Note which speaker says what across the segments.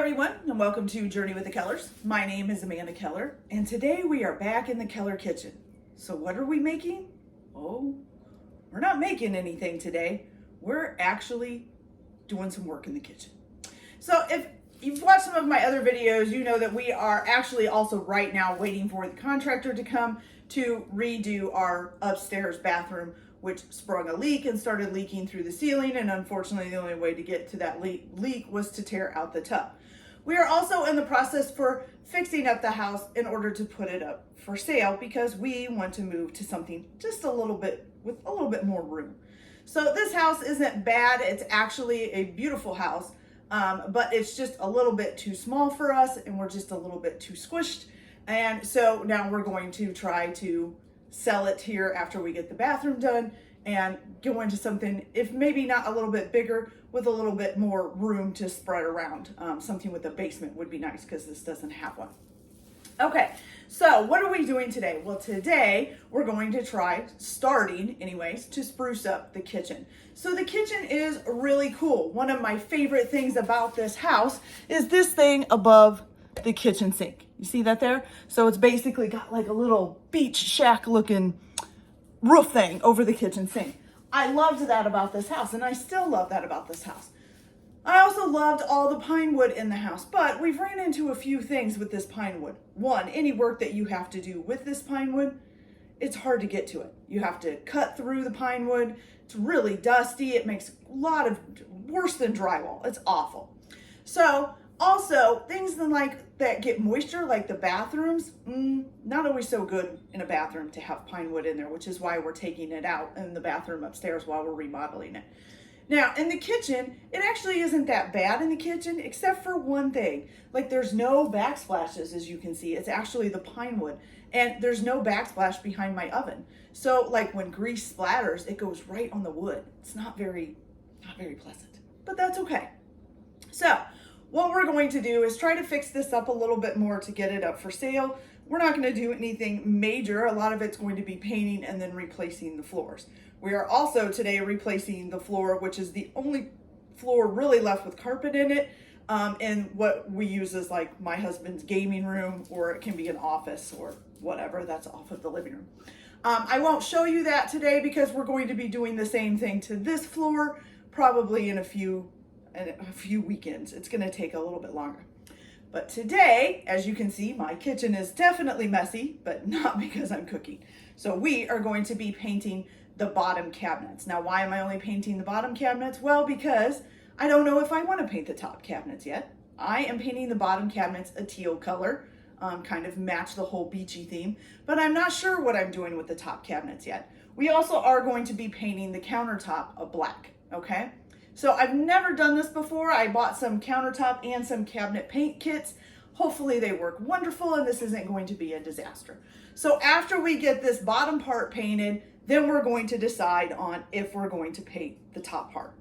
Speaker 1: everyone, and welcome to Journey with the Kellers. My name is Amanda Keller, and today we are back in the Keller kitchen. So what are we making? Oh, we're not making anything today. We're actually doing some work in the kitchen. So if you've watched some of my other videos, you know that we are actually also right now waiting for the contractor to come to redo our upstairs bathroom, which sprung a leak and started leaking through the ceiling, and unfortunately the only way to get to that leak was to tear out the tub. We are also in the process for fixing up the house in order to put it up for sale because we want to move to something just a little bit with a little bit more room. So this house isn't bad. It's actually a beautiful house, but it's just a little bit too small for us and we're just a little bit too squished. And so now we're going to try to sell it here after we get the bathroom done and go into something, if maybe not a little bit bigger, with a little bit more room to spread around. Something with a basement would be nice because this doesn't have one. Okay, so what are we doing today? Well, today we're going to try, starting anyways, to spruce up the kitchen. So the kitchen is really cool. One of my favorite things about this house is this thing above the kitchen sink. You see that there? So it's basically got like a little beach shack looking roof thing over the kitchen sink. I loved that about this house, and I still love that about this house. I also loved all the pine wood in the house, but we've ran into a few things with this pine wood. One, any work that you have to do with this pine wood, it's hard to get to it. You have to cut through the pine wood. It's really dusty. It makes a lot of, worse than drywall. It's awful. So also, things that get moisture, like the bathrooms, not always so good in a bathroom to have pine wood in there, which is why we're taking it out in the bathroom upstairs while we're remodeling it. Now, in the kitchen, it actually isn't that bad in the kitchen, except for one thing. Like, there's no backsplashes, as you can see. It's actually the pine wood, and there's no backsplash behind my oven. So, like, when grease splatters, it goes right on the wood. It's not very pleasant, but that's okay. So, what we're going to do is try to fix this up a little bit more to get it up for sale. We're not going to do anything major. A lot of it's going to be painting and then replacing the floors. We are also today replacing the floor, which is the only floor really left with carpet in it, and what we use is like my husband's gaming room, or it can be an office or whatever that's off of the living room. I won't show you that today because we're going to be doing the same thing to this floor probably in a few weekends. It's going to take a little bit longer. But today, as you can see, my kitchen is definitely messy, but not because I'm cooking. So we are going to be painting the bottom cabinets. Now, why am I only painting the bottom cabinets? Well, because I don't know if I want to paint the top cabinets yet. I am painting the bottom cabinets a teal color, kind of match the whole beachy theme, but I'm not sure what I'm doing with the top cabinets yet. We also are going to be painting the countertop a black, okay? So I've never done this before. I bought some countertop and some cabinet paint kits. Hopefully they work wonderful and this isn't going to be a disaster. So after we get this bottom part painted, then we're going to decide on if we're going to paint the top part.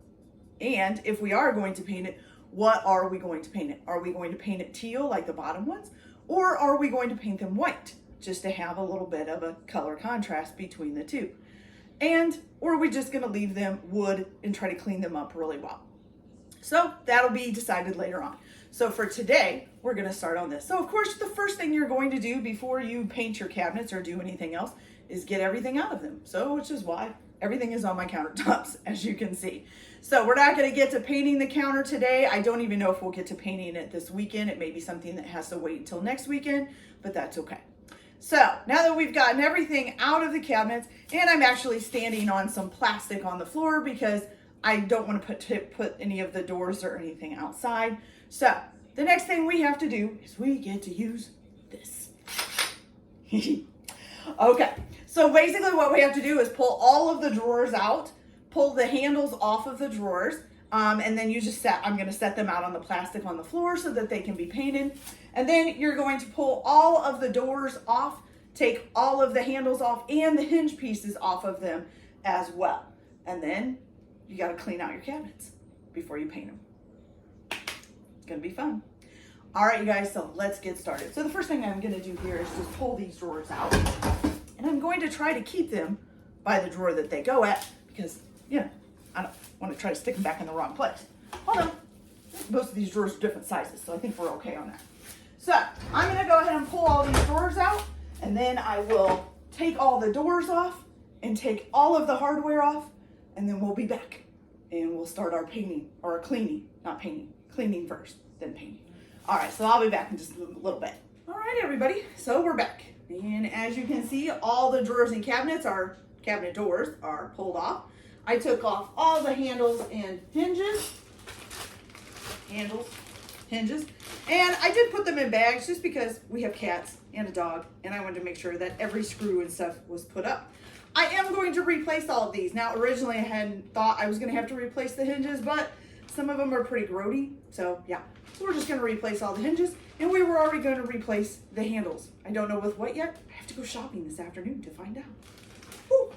Speaker 1: And if we are going to paint it, what are we going to paint it? Are we going to paint it teal like the bottom ones? Or are we going to paint them white just to have a little bit of a color contrast between the two? Or are we just gonna leave them wood and try to clean them up really well? So that'll be decided later on. So for today, we're gonna start on this. So of course, the first thing you're going to do before you paint your cabinets or do anything else is get everything out of them. So, which is why everything is on my countertops, as you can see. So we're not gonna get to painting the counter today. I don't even know if we'll get to painting it this weekend. It may be something that has to wait until next weekend, but that's okay. So now that we've gotten everything out of the cabinets, and I'm actually standing on some plastic on the floor because I don't want to put any of the doors or anything outside. So the next thing we have to do is we get to use this. Okay, so basically what we have to do is pull all of the drawers out, pull the handles off of the drawers, and then you just I'm going to set them out on the plastic on the floor so that they can be painted. And then you're going to pull all of the doors off, take all of the handles off and the hinge pieces off of them as well. And then you got to clean out your cabinets before you paint them. It's going to be fun. All right, you guys, so let's get started. So the first thing I'm going to do here is just pull these drawers out. And I'm going to try to keep them by the drawer that they go at because, you know, I don't want to try to stick them back in the wrong place. Hold on. most of these drawers are different sizes, so I think we're okay on that. So I'm gonna go ahead and pull all these drawers out, and then I will take all the doors off and take all of the hardware off, and then we'll be back and we'll start our painting, or our cleaning, not painting, cleaning first, then painting. All right, so I'll be back in just a little bit. All right, everybody, so we're back. And as you can see, all the drawers and cabinet doors are pulled off. I took off all the handles and hinges. And I did put them in bags just because we have cats and a dog, and I wanted to make sure that every screw and stuff was put up. I am going to replace all of these. Now, originally I hadn't thought I was going to have to replace the hinges, but some of them are pretty grody. So yeah, so we're just going to replace all the hinges, and we were already going to replace the handles. I don't know with what yet. I have to go shopping this afternoon to find out. Whew.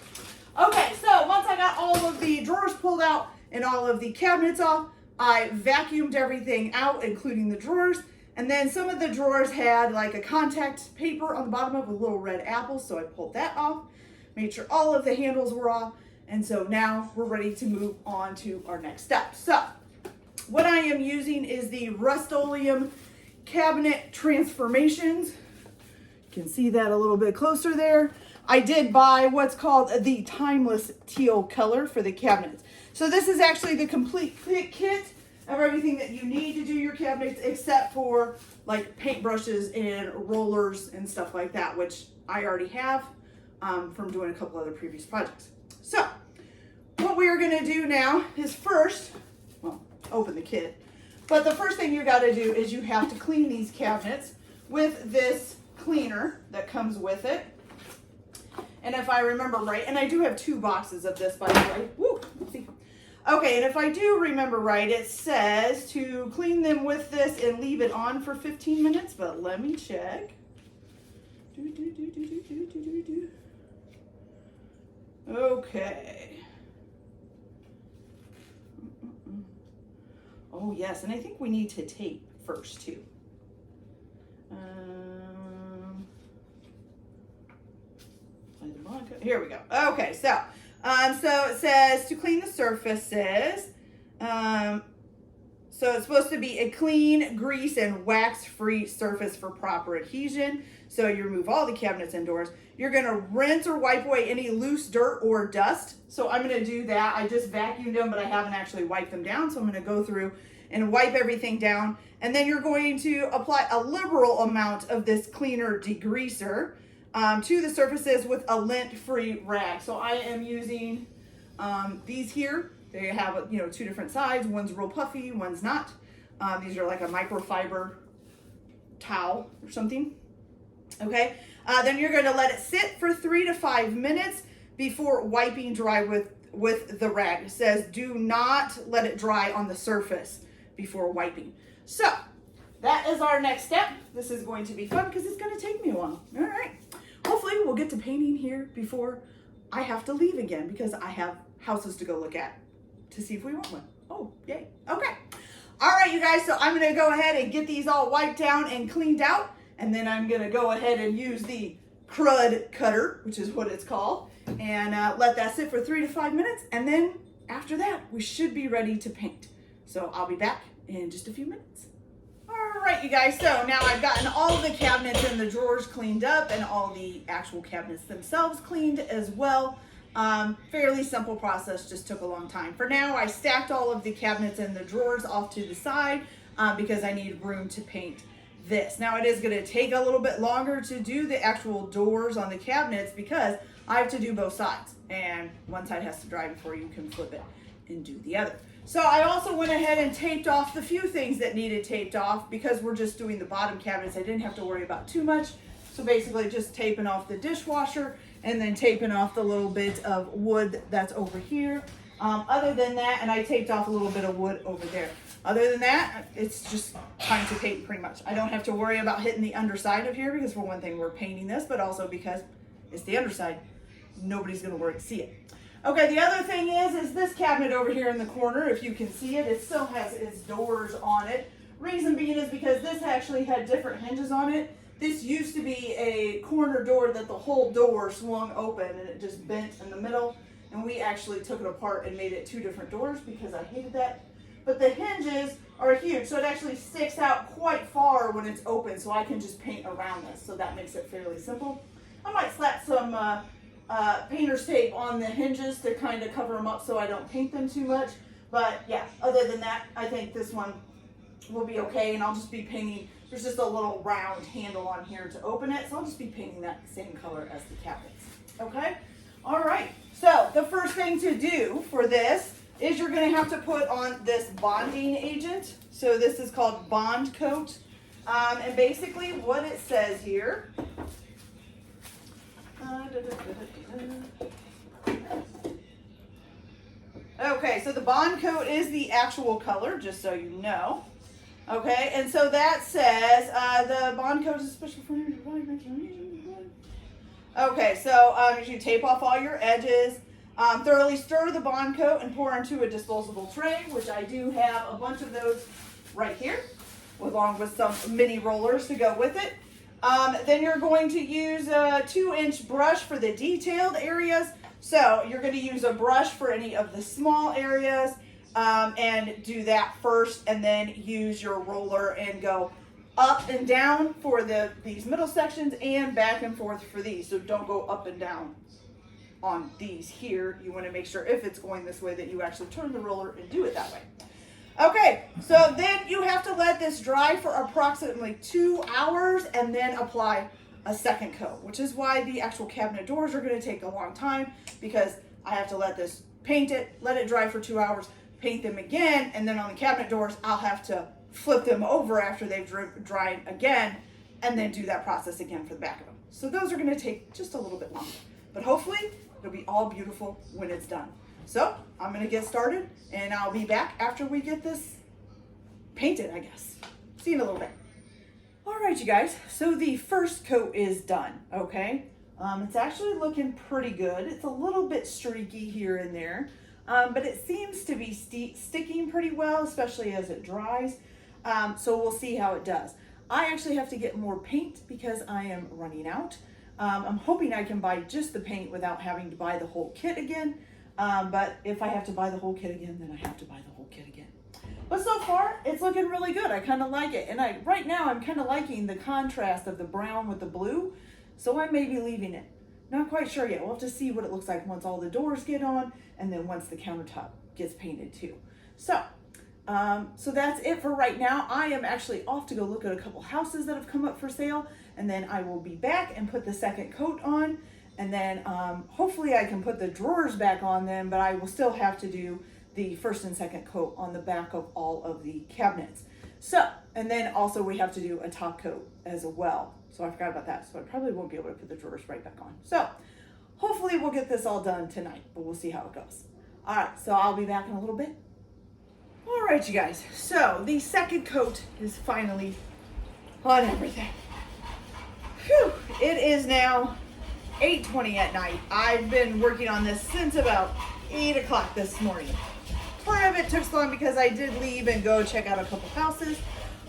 Speaker 1: Okay, so once I got all of the drawers pulled out and all of the cabinets off, I vacuumed everything out, including the drawers. And then some of the drawers had like a contact paper on the bottom of a little red apple, so I pulled that off, made sure all of the handles were off. And so now we're ready to move on to our next step. So what I am using is the Rust-Oleum Cabinet Transformations. You can see that a little bit closer there. I did buy what's called the Timeless Teal color for the cabinets. So this is actually the complete kit of everything that you need to do your cabinets, except for like paint brushes and rollers and stuff like that, which I already have from doing a couple other previous projects. So what we are gonna do now is first, well, open the kit. But the first thing you gotta do is you have to clean these cabinets with this cleaner that comes with it. And if I remember right, and I do have 2 boxes of this, by the way. Woo, let's see. Okay, and if I do remember right, it says to clean them with this and leave it on for 15 minutes, but let me check. Okay. Oh yes, and I think we need to tape first too. Here we go. Okay, so it says to clean the surfaces. So it's supposed to be a clean, grease, and wax-free surface for proper adhesion. So you remove all the cabinets and doors. You're gonna rinse or wipe away any loose dirt or dust. So I'm gonna do that. I just vacuumed them, but I haven't actually wiped them down. So I'm gonna go through and wipe everything down. And then you're going to apply a liberal amount of this cleaner degreaser to the surfaces with a lint-free rag. So I am using these here. They have 2 different sides. One's real puffy, one's not. These are like a microfiber towel or something. Okay, then you're going to let it sit for 3 to 5 minutes before wiping dry with the rag. It says do not let it dry on the surface before wiping. So that is our next step. This is going to be fun because it's going to take me a while. All right. Hopefully we'll get to painting here before I have to leave again, because I have houses to go look at to see if we want one. Oh, yay. Okay. All right, you guys. So I'm going to go ahead and get these all wiped down and cleaned out. And then I'm going to go ahead and use the crud cutter, which is what it's called, and let that sit for 3 to 5 minutes. And then after that, we should be ready to paint. So I'll be back in just a few minutes. All right, you guys, so now I've gotten all the cabinets and the drawers cleaned up and all the actual cabinets themselves cleaned as well. Fairly simple process, just took a long time. For now, I stacked all of the cabinets and the drawers off to the side because I need room to paint this. Now it is going to take a little bit longer to do the actual doors on the cabinets because I have to do both sides, and one side has to dry before you can flip it and do the other. So I also went ahead and taped off the few things that needed taped off because we're just doing the bottom cabinets. I didn't have to worry about too much. So basically just taping off the dishwasher and then taping off the little bit of wood that's over here. Other than that, and I taped off a little bit of wood over there. Other than that, it's just time to paint pretty much. I don't have to worry about hitting the underside of here because for one thing, we're painting this, but also because it's the underside. Nobody's gonna worry to see it. Okay, the other thing is this cabinet over here in the corner, if you can see it, it still has its doors on it. Reason being is because this actually had different hinges on it. This used to be a corner door that the whole door swung open and it just bent in the middle. And we actually took it apart and made it 2 different doors because I hated that. But the hinges are huge, so it actually sticks out quite far when it's open, so I can just paint around this, so that makes it fairly simple. I might slap some painter's tape on the hinges to kind of cover them up so I don't paint them too much, but yeah, other than that, I think this one will be okay, and I'll just be painting, there's just a little round handle on here to open it, so I'll just be painting that same color as the cabinets, okay? All right, so the first thing to do for this is you're going to have to put on this bonding agent. So this is called Bond Coat. And basically what it says here, okay, so the Bond Coat is the actual color, just so you know. Okay, and so that says the Bond Coat is special for you. Okay, so you tape off all your edges. Thoroughly stir the Bond Coat and pour into a disposable tray, which I do have a bunch of those right here, along with some mini rollers to go with it. Then you're going to use a 2-inch brush for the detailed areas. So you're going to use a brush for any of the small areas and do that first, and then use your roller and go up and down for these middle sections and back and forth for these. So don't go up and down on these here. You want to make sure if it's going this way that you actually turn the roller and do it that way. Okay, so then you have to let this dry for approximately 2 hours and then apply a second coat, which is why the actual cabinet doors are going to take a long time, because I have to let this paint it, let it dry for 2 hours, paint them again, and then on the cabinet doors I'll have to flip them over after they've dried again and then do that process again for the back of them. So those are going to take just a little bit longer, but hopefully it'll be all beautiful when it's done. So I'm going to get started, and I'll be back after we get this painted, I guess. See you in a little bit. All right, you guys. So the first coat is done, okay? It's actually looking pretty good. It's a little bit streaky here and there, but it seems to be sticking pretty well, especially as it dries. So we'll see how it does. I actually have to get more paint because I am running out. I'm hoping I can buy just the paint without having to buy the whole kit again. But if I have to buy the whole kit again, then I have to buy the whole kit again. But so far, it's looking really good. I kind of like it. And right now, I'm kind of liking the contrast of the brown with the blue. So I may be leaving it. Not quite sure yet. We'll have to see what it looks like once all the doors get on, and then once the countertop gets painted too. So that's it for right now. I am actually off to go look at a couple houses that have come up for sale, and then I will be back and put the second coat on, and then hopefully I can put the drawers back on them, but I will still have to do the first and second coat on the back of all of the cabinets. So, and then also we have to do a top coat as well. So I forgot about that. So I probably won't be able to put the drawers right back on. So hopefully we'll get this all done tonight, but we'll see how it goes. All right, so I'll be back in a little bit. All right, you guys. So the second coat is finally on everything. Whew. It is now 8:20 at night. I've been working on this since about 8 o'clock this morning. Part of it took so long because I did leave and go check out a couple houses.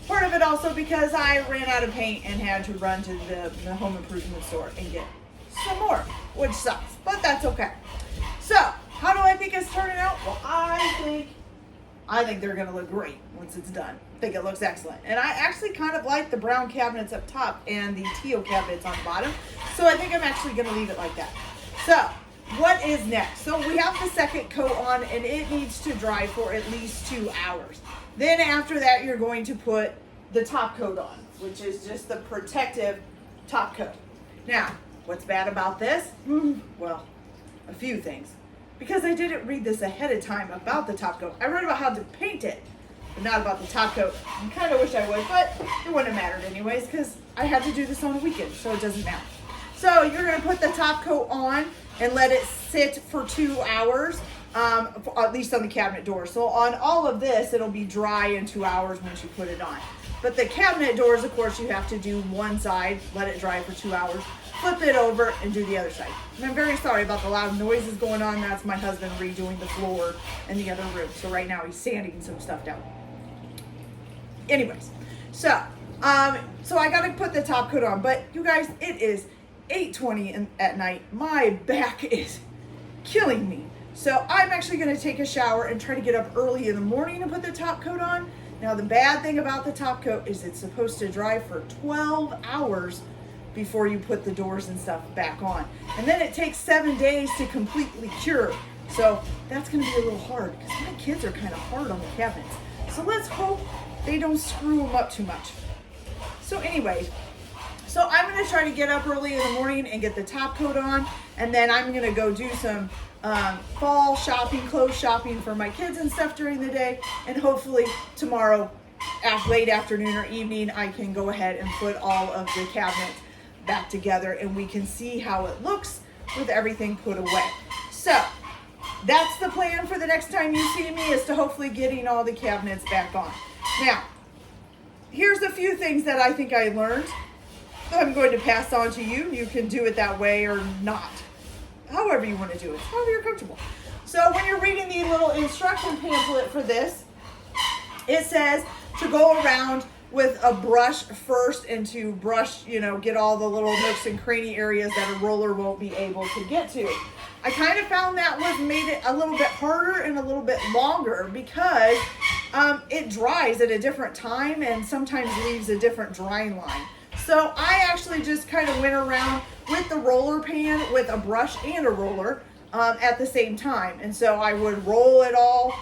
Speaker 1: Part of it also because I ran out of paint and had to run to the home improvement store and get some more, which sucks, but that's okay. So, how do I think it's turning out? Well, I think they're gonna look great once it's done. I think it looks excellent. And I actually kind of like the brown cabinets up top and the teal cabinets on the bottom. So I think I'm actually gonna leave it like that. So, what is next? So we have the second coat on, and it needs to dry for at least 2 hours. Then after that, you're going to put the top coat on, which is just the protective top coat. Now, what's bad about this? Well, a few things. Because I didn't read this ahead of time about the top coat. I read about how to paint it, but not about the top coat. I kind of wish I would, but it wouldn't have mattered anyways, because I had to do this on a weekend, so it doesn't matter. So you're going to put the top coat on and let it sit for 2 hours, at least on the cabinet door. So on all of this, it'll be dry in 2 hours once you put it on. But the cabinet doors, of course, you have to do one side, let it dry for 2 hours, flip it over, and do the other side. And I'm very sorry about the loud noises going on. That's my husband redoing the floor in the other room. So right now he's sanding some stuff down. Anyways, so I got to put the top coat on. But you guys, it is 8:20 at night. My back is killing me. So I'm actually going to take a shower and try to get up early in the morning and put the top coat on, Now the bad thing about the top coat is it's supposed to dry for 12 hours before you put the doors and stuff back on. And then it takes 7 days to completely cure. So that's gonna be a little hard because my kids are kind of hard on the cabinets. So let's hope they don't screw them up too much. So anyway, so I'm gonna try to get up early in the morning and get the top coat on, and then I'm gonna go do some fall shopping, clothes shopping for my kids and stuff during the day, and hopefully tomorrow, late afternoon or evening, I can go ahead and put all of the cabinets back together and we can see how it looks with everything put away. So that's the plan for the next time you see me, is to hopefully getting all the cabinets back on. Now, here's a few things that I think I learned that I'm going to pass on to you. You can do it that way or not. However you want to do it, however you're comfortable. So when you're reading the little instruction pamphlet for this, it says to go around with a brush first and to brush, get all the little nooks and cranny areas that a roller won't be able to get to. I kind of found that made it a little bit harder and a little bit longer because it dries at a different time and sometimes leaves a different drying line. So I actually just kind of went around with the roller pan with a brush and a roller at the same time. And so I would roll it all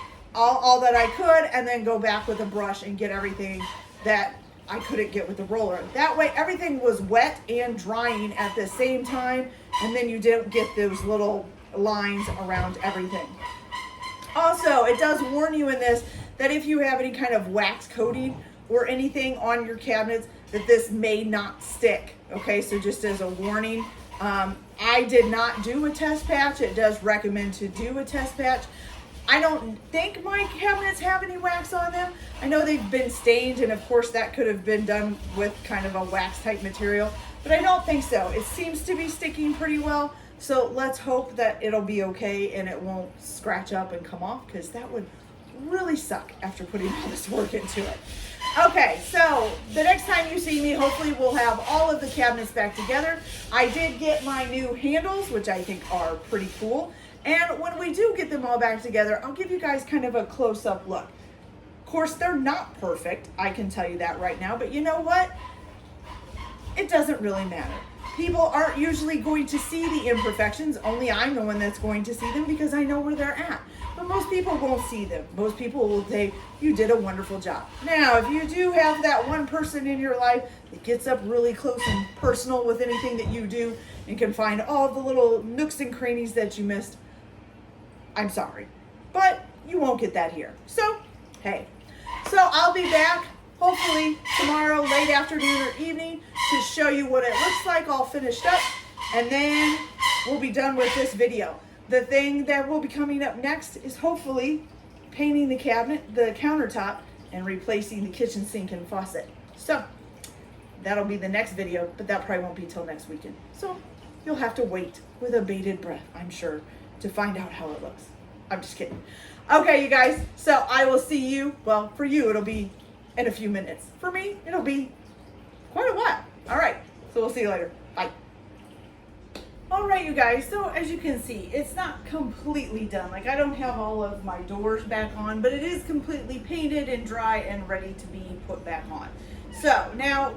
Speaker 1: that I could and then go back with a brush and get everything that I couldn't get with the roller. That way everything was wet and drying at the same time, and then you didn't get those little lines around everything. Also, it does warn you in this that if you have any kind of wax coating or anything on your cabinets, that this may not stick. Okay, so just as a warning, I did not do a test patch. It does recommend to do a test patch. I don't think my cabinets have any wax on them. I know they've been stained, and of course that could have been done with kind of a wax type material, but I don't think so. It seems to be sticking pretty well, so let's hope that it'll be okay and it won't scratch up and come off, because that would really suck after putting all this work into it. Okay, so the next time you see me, hopefully we'll have all of the cabinets back together. I did get my new handles, which I think are pretty cool. And when we do get them all back together, I'll give you guys kind of a close-up look. Of course, they're not perfect. I can tell you that right now. But you know what? It doesn't really matter. People aren't usually going to see the imperfections. Only I'm the one that's going to see them because I know where they're at. But most people won't see them. Most people will say, you did a wonderful job. Now, if you do have that one person in your life that gets up really close and personal with anything that you do and can find all the little nooks and crannies that you missed, I'm sorry, but you won't get that here. So, hey. So I'll be back hopefully tomorrow, late afternoon or evening, to show you what it looks like all finished up, and then we'll be done with this video. The thing that will be coming up next is hopefully painting the cabinet, the countertop, and replacing the kitchen sink and faucet. So that'll be the next video, but that probably won't be till next weekend. So you'll have to wait with a bated breath, I'm sure, to find out how it looks. I'm just kidding. Okay, you guys, so I will see you, well, for you, it'll be in a few minutes. For me, it'll be quite a while. All right, so we'll see you later. Bye. All right, you guys, so as you can see, it's not completely done. Like, I don't have all of my doors back on, but it is completely painted and dry and ready to be put back on. So now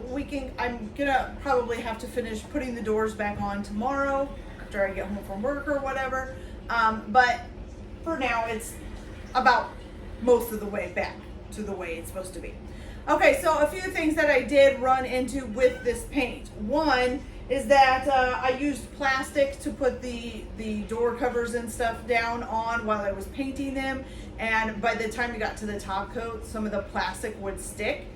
Speaker 1: I'm gonna probably have to finish putting the doors back on tomorrow after I get home from work or whatever. But for now, it's about most of the way back to the way it's supposed to be. Okay, so a few things that I did run into with this paint. One is that I used plastic to put the door covers and stuff down on while I was painting them, and by the time you got to the top coat, some of the plastic would stick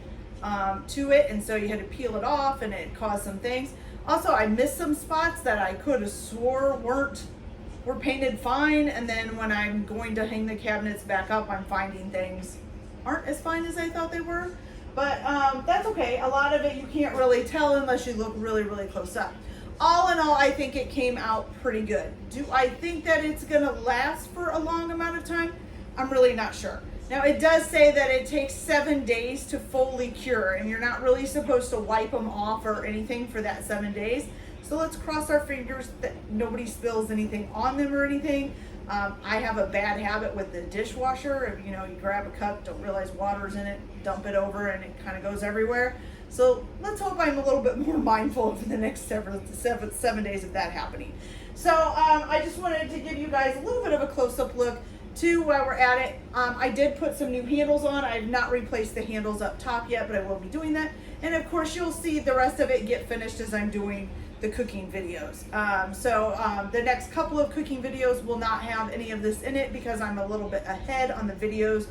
Speaker 1: to it, and so you had to peel it off, and it caused some things. Also, I missed some spots that I could have swore were painted fine, and then when I'm going to hang the cabinets back up, I'm finding things aren't as fine as I thought they were. But that's okay. A lot of it you can't really tell unless you look really, really close up. All in all, I think it came out pretty good. Do I think that it's gonna last for a long amount of time? I'm really not sure. Now, it does say that it takes 7 days to fully cure, and you're not really supposed to wipe them off or anything for that 7 days. So let's cross our fingers that nobody spills anything on them or anything. I have a bad habit with the dishwasher. If you grab a cup, don't realize water's in it, dump it over and it kind of goes everywhere. So let's hope I'm a little bit more mindful over the next seven days of that happening. So I just wanted to give you guys a little bit of a close-up look to where we're at it. I did put some new handles on. I have not replaced the handles up top yet, but I will be doing that. And of course, you'll see the rest of it get finished as I'm doing the cooking videos. The next couple of cooking videos will not have any of this in it because I'm a little bit ahead on the videos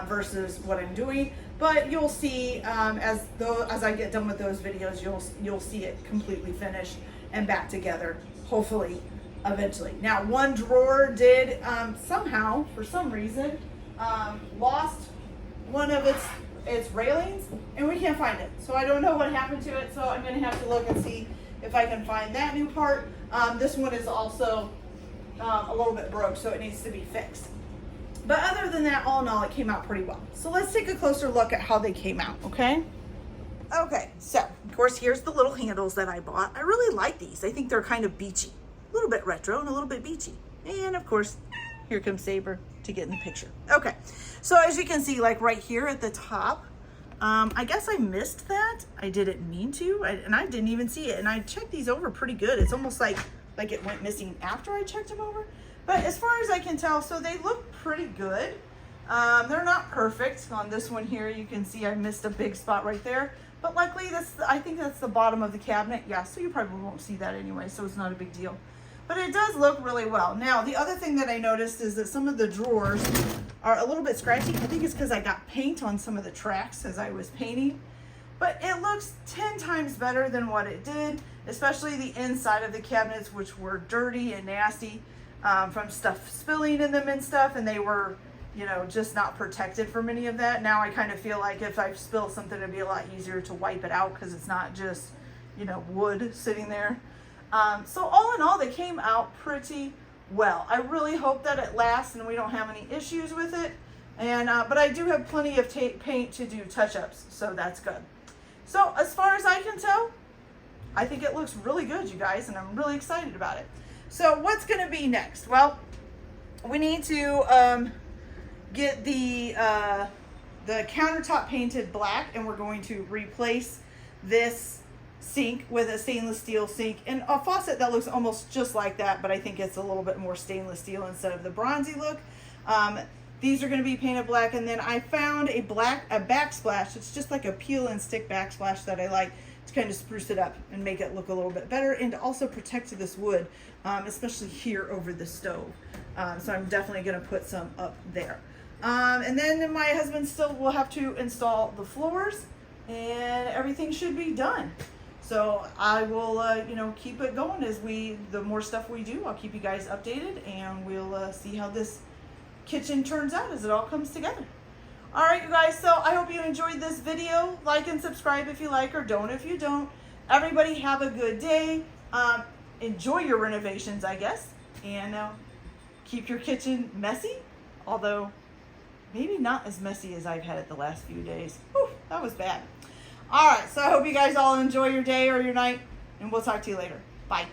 Speaker 1: versus what I'm doing. But you'll see as I get done with those videos, you'll see it completely finished and back together, hopefully, eventually. Now, one drawer did somehow, for some reason, lost one of its railings, and we can't find it. So I don't know what happened to it. So I'm going to have to look and see if I can find that new part. This one is also a little bit broke, so it needs to be fixed. But other than that, all in all, it came out pretty well. So let's take a closer look at how they came out, okay? Okay, so of course, here's the little handles that I bought. I really like these. I think they're kind of beachy. A little bit retro and a little bit beachy. And of course, here comes Saber to get in the picture. Okay, so as you can see, like right here at the top, I guess I missed that. I didn't mean to, and I didn't even see it. And I checked these over pretty good. It's almost like it went missing after I checked them over. But as far as I can tell, so they look pretty good. They're not perfect. On this one here, you can see I missed a big spot right there. But luckily, I think that's the bottom of the cabinet. Yeah, so you probably won't see that anyway, so it's not a big deal. But it does look really well. Now, the other thing that I noticed is that some of the drawers are a little bit scratchy. I think it's because I got paint on some of the tracks as I was painting. But it looks 10 times better than what it did, especially the inside of the cabinets, which were dirty and nasty from stuff spilling in them and stuff. And they were, you know, just not protected from any of that. Now I kind of feel like if I spill something, it'd be a lot easier to wipe it out because it's not just, you know, wood sitting there. So all in all, they came out pretty well. I really hope that it lasts and we don't have any issues with it. And but I do have plenty of paint to do touch-ups, so that's good. So as far as I can tell, I think it looks really good, you guys, and I'm really excited about it. So what's going to be next? Well, we need to get the countertop painted black, and we're going to replace this sink with a stainless steel sink and a faucet that looks almost just like that, but I think it's a little bit more stainless steel instead of the bronzy look. These are going to be painted black, and then I found a backsplash. It's just like a peel and stick backsplash that I like to kind of spruce it up and make it look a little bit better, and to also protect this wood, especially here over the stove. So I'm definitely going to put some up there. And then my husband still will have to install the floors, and everything should be done. So I will, you know, keep it going as the more stuff we do, I'll keep you guys updated, and we'll see how this kitchen turns out as it all comes together. All right, you guys, so I hope you enjoyed this video. Like and subscribe if you like, or don't if you don't. Everybody have a good day. Enjoy your renovations, I guess, and keep your kitchen messy, although maybe not as messy as I've had it the last few days. Whew, that was bad. All right, so I hope you guys all enjoy your day or your night, and we'll talk to you later. Bye.